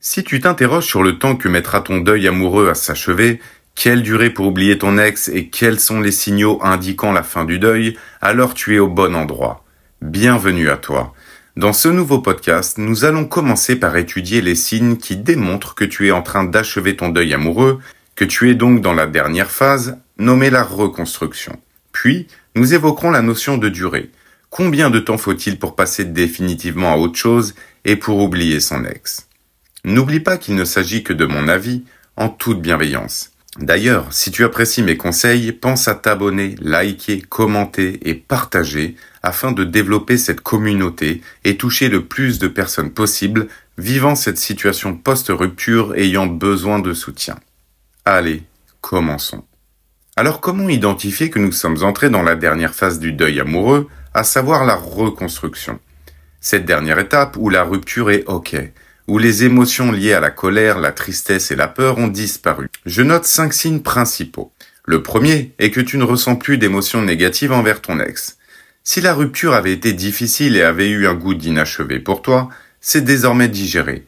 Si tu t'interroges sur le temps que mettra ton deuil amoureux à s'achever, quelle durée pour oublier ton ex et quels sont les signaux indiquant la fin du deuil, alors tu es au bon endroit. Bienvenue à toi. Dans ce nouveau podcast, nous allons commencer par étudier les signes qui démontrent que tu es en train d'achever ton deuil amoureux, que tu es donc dans la dernière phase, nommée la reconstruction. Puis, nous évoquerons la notion de durée. Combien de temps faut-il pour passer définitivement à autre chose et pour oublier son ex ? N'oublie pas qu'il ne s'agit que de mon avis, en toute bienveillance. D'ailleurs, si tu apprécies mes conseils, pense à t'abonner, liker, commenter et partager afin de développer cette communauté et toucher le plus de personnes possible vivant cette situation post-rupture ayant besoin de soutien. Allez, commençons. Alors comment identifier que nous sommes entrés dans la dernière phase du deuil amoureux, à savoir la reconstruction ? Cette dernière étape où la rupture est OK, où les émotions liées à la colère, la tristesse et la peur ont disparu. Je note 5 signes principaux. Le premier est que tu ne ressens plus d'émotions négatives envers ton ex. Si la rupture avait été difficile et avait eu un goût d'inachevé pour toi, c'est désormais digéré.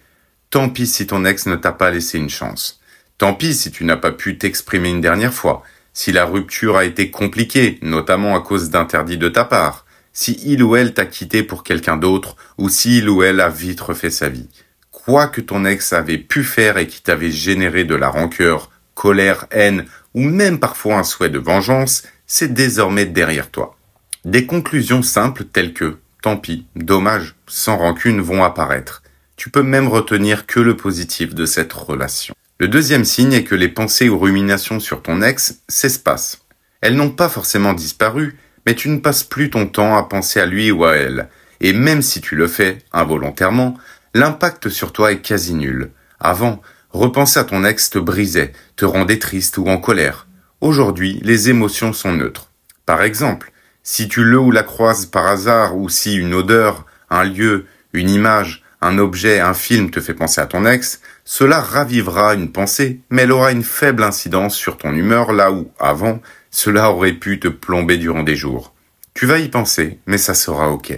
Tant pis si ton ex ne t'a pas laissé une chance. Tant pis si tu n'as pas pu t'exprimer une dernière fois. Si la rupture a été compliquée, notamment à cause d'interdits de ta part. Si il ou elle t'a quitté pour quelqu'un d'autre, ou si il ou elle a vite refait sa vie. Quoi que ton ex avait pu faire et qui t'avait généré de la rancœur, colère, haine ou même parfois un souhait de vengeance, c'est désormais derrière toi. Des conclusions simples telles que « tant pis, dommage, sans rancune » vont apparaître. Tu peux même retenir que le positif de cette relation. Le deuxième signe est que les pensées ou ruminations sur ton ex s'espacent. Elles n'ont pas forcément disparu, mais tu ne passes plus ton temps à penser à lui ou à elle. Et même si tu le fais, involontairement, l'impact sur toi est quasi nul. Avant, repenser à ton ex te brisait, te rendait triste ou en colère. Aujourd'hui, les émotions sont neutres. Par exemple, si tu le ou la croises par hasard ou si une odeur, un lieu, une image, un objet, un film te fait penser à ton ex, cela ravivera une pensée, mais elle aura une faible incidence sur ton humeur là où, avant, cela aurait pu te plomber durant des jours. Tu vas y penser, mais ça sera OK.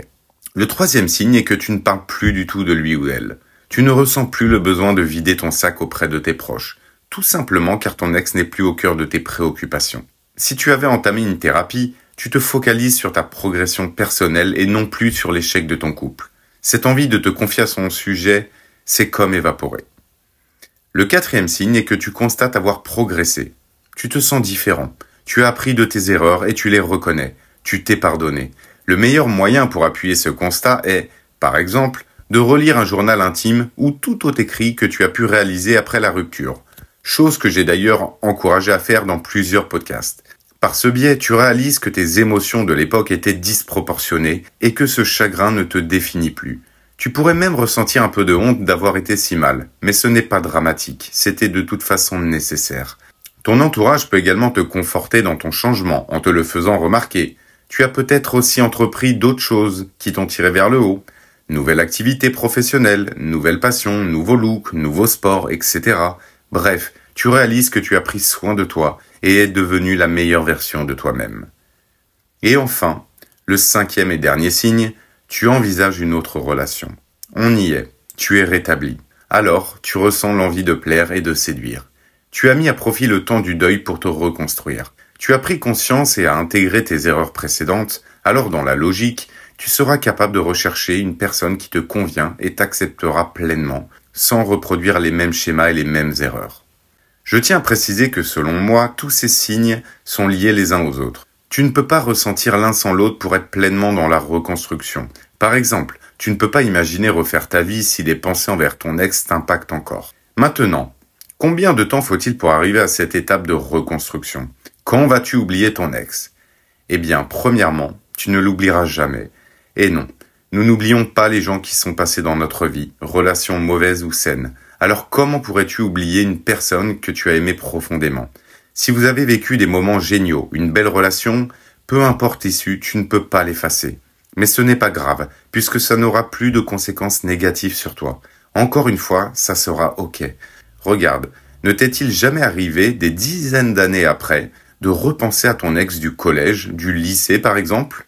Le troisième signe est que tu ne parles plus du tout de lui ou d'elle. Tu ne ressens plus le besoin de vider ton sac auprès de tes proches, tout simplement car ton ex n'est plus au cœur de tes préoccupations. Si tu avais entamé une thérapie, tu te focalises sur ta progression personnelle et non plus sur l'échec de ton couple. Cette envie de te confier à son sujet, c'est comme évaporé. Le quatrième signe est que tu constates avoir progressé. Tu te sens différent. Tu as appris de tes erreurs et tu les reconnais. Tu t'es pardonné. Le meilleur moyen pour appuyer ce constat est, par exemple, de relire un journal intime ou tout autre écrit que tu as pu réaliser après la rupture. Chose que j'ai d'ailleurs encouragé à faire dans plusieurs podcasts. Par ce biais, tu réalises que tes émotions de l'époque étaient disproportionnées et que ce chagrin ne te définit plus. Tu pourrais même ressentir un peu de honte d'avoir été si mal, mais ce n'est pas dramatique, c'était de toute façon nécessaire. Ton entourage peut également te conforter dans ton changement en te le faisant remarquer. Tu as peut-être aussi entrepris d'autres choses qui t'ont tiré vers le haut. Nouvelle activité professionnelle, nouvelle passion, nouveau look, nouveau sport, etc. Bref, tu réalises que tu as pris soin de toi et es devenu la meilleure version de toi-même. Et enfin, le cinquième et dernier signe, tu envisages une autre relation. On y est, tu es rétabli. Alors, tu ressens l'envie de plaire et de séduire. Tu as mis à profit le temps du deuil pour te reconstruire. Tu as pris conscience et as intégré tes erreurs précédentes, alors dans la logique, tu seras capable de rechercher une personne qui te convient et t'acceptera pleinement, sans reproduire les mêmes schémas et les mêmes erreurs. Je tiens à préciser que selon moi, tous ces signes sont liés les uns aux autres. Tu ne peux pas ressentir l'un sans l'autre pour être pleinement dans la reconstruction. Par exemple, tu ne peux pas imaginer refaire ta vie si les pensées envers ton ex t'impactent encore. Maintenant, combien de temps faut-il pour arriver à cette étape de reconstruction ? Quand vas-tu oublier ton ex ? Eh bien, premièrement, tu ne l'oublieras jamais. Et non, nous n'oublions pas les gens qui sont passés dans notre vie, relations mauvaises ou saines. Alors comment pourrais-tu oublier une personne que tu as aimée profondément ? Si vous avez vécu des moments géniaux, une belle relation, peu importe l'issue, tu ne peux pas l'effacer. Mais ce n'est pas grave, puisque ça n'aura plus de conséquences négatives sur toi. Encore une fois, ça sera OK. Regarde, ne t'est-il jamais arrivé, des dizaines d'années après, de repenser à ton ex du collège, du lycée par exemple ?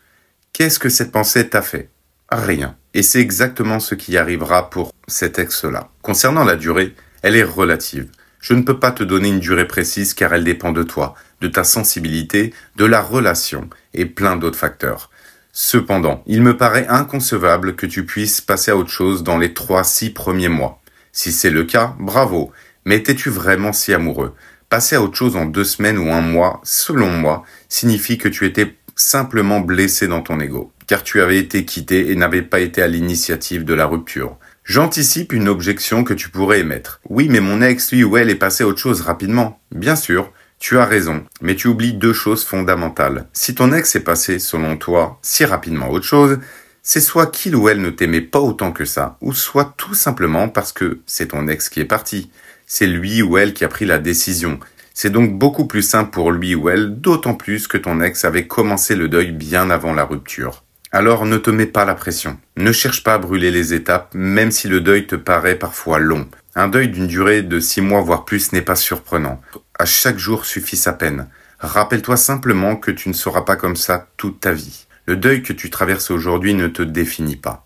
Qu'est-ce que cette pensée t'a fait ? Rien. Et c'est exactement ce qui arrivera pour cet ex-là. Concernant la durée, elle est relative. Je ne peux pas te donner une durée précise car elle dépend de toi, de ta sensibilité, de la relation et plein d'autres facteurs. Cependant, il me paraît inconcevable que tu puisses passer à autre chose dans les 3-6 premiers mois. Si c'est le cas, bravo. Mais étais-tu vraiment si amoureux? Passer à autre chose en 2 semaines ou 1 mois, selon moi, signifie que tu étais simplement blessé dans ton ego, car tu avais été quitté et n'avais pas été à l'initiative de la rupture. J'anticipe une objection que tu pourrais émettre. Oui, mais mon ex, lui ou elle, est passé à autre chose rapidement. Bien sûr, tu as raison, mais tu oublies 2 choses fondamentales. Si ton ex est passé, selon toi, si rapidement à autre chose, c'est soit qu'il ou elle ne t'aimait pas autant que ça, ou soit tout simplement parce que c'est ton ex qui est parti. C'est lui ou elle qui a pris la décision. C'est donc beaucoup plus simple pour lui ou elle, d'autant plus que ton ex avait commencé le deuil bien avant la rupture. Alors ne te mets pas la pression. Ne cherche pas à brûler les étapes, même si le deuil te paraît parfois long. Un deuil d'une durée de 6 mois voire plus n'est pas surprenant. À chaque jour suffit sa peine. Rappelle-toi simplement que tu ne seras pas comme ça toute ta vie. Le deuil que tu traverses aujourd'hui ne te définit pas.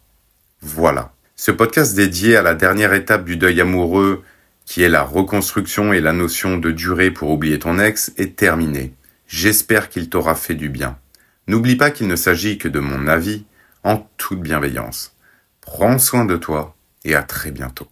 Voilà. Ce podcast dédié à la dernière étape du deuil amoureux, qui est la reconstruction et la notion de durée pour oublier ton ex, est terminé. J'espère qu'il t'aura fait du bien. N'oublie pas qu'il ne s'agit que de mon avis, en toute bienveillance. Prends soin de toi et à très bientôt.